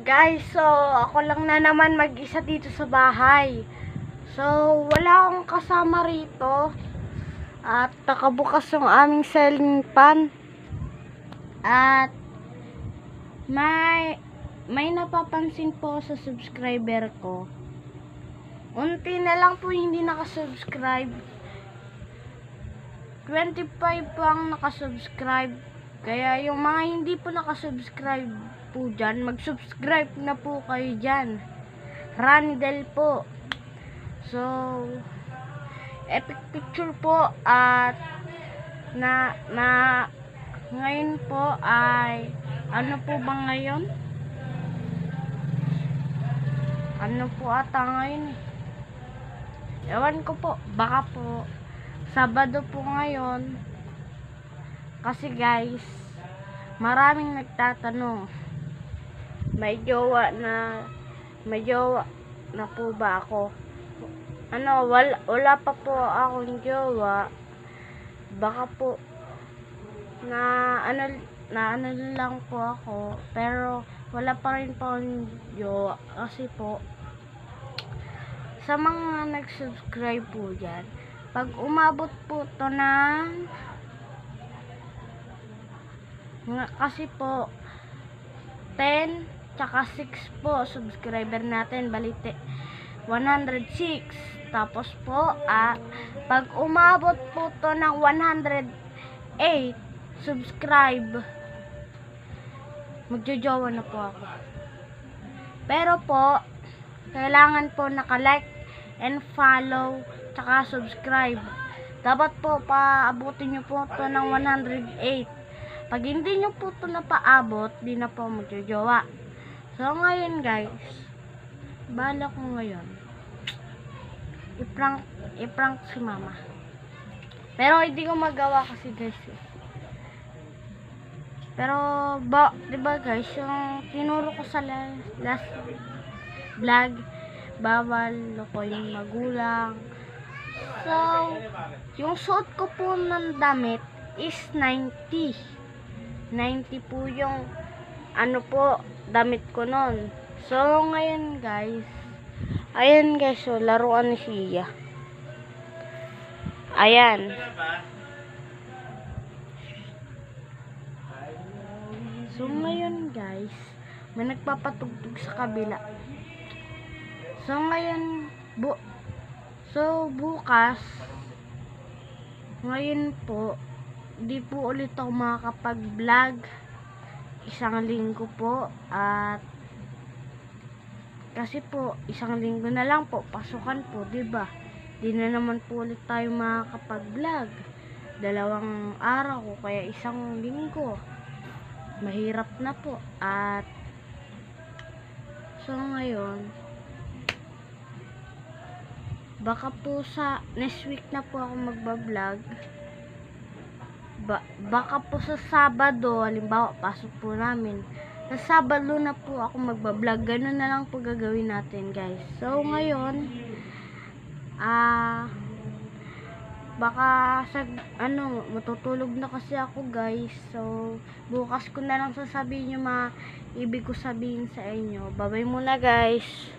Guys, so ako lang na naman mag-isa dito sa bahay. So, wala akong kasama rito. At nakabukas yung aming ceiling fan. At may napapansin po sa subscriber ko. Unti na lang po hindi nakasubscribe. 25 po ang nakasubscribe. Kaya yung mga hindi po nakasubscribe po dyan, mag-subscribe na po kayo dyan. Randel po. So, epic picture po. At ngayon po ay ano po ba ngayon? Ano po ata ngayon eh? Ewan ko po. Baka po Sabado po ngayon. Kasi guys, maraming nagtatanong, may jowa na po ba ako? Wala pa po akong jowa. Baka po na ano lang po ako, pero wala pa rin po akong jowa. Kasi po sa mga nag-subscribe po dyan, pag umabot po to ng kasi po 10 tsaka 6 po subscriber natin, balite 106. Tapos po pag umabot po to ng 108 subscribe, magjojowa na po ako. Pero po kailangan po naka-like and follow tsaka subscribe. Dapat po paabutin nyo po to ng 108. Pag hindi nyo po ito napaabot, di na po magjojowa. So, ngayon guys, bala ko ngayon i-prank si mama. Pero hindi ko magawa kasi guys eh. Pero, diba guys, yung tinuro ko sa last vlog, bawal loko yung magulang. So, yung suot ko po ng damit is 90 po yung damit ko nun. So ngayon guys, ayan guys, so laruan ni siya. Ayan. So ngayon guys, may nagpapatugtog sa kabila. So ngayon bukas, ngayon po, di po ulit ako makakapag-vlog. Isang linggo po. At kasi po, isang linggo na lang po, pasukan po, diba? Di na naman po ulit tayo makakapag-vlog. 2 araw ko, kaya isang linggo. Mahirap na po. At so ngayon, baka po sa next week na po ako magbablog. Baka po sa Sabado, halimbawa pasok po namin, sa Sabado na po ako magbablog. Ganun na lang po gagawin natin guys. So ngayon baka sa matutulog na kasi ako guys. So bukas ko na lang sasabihin yung mga ibig ko sabihin sa inyo. Bye bye muna guys.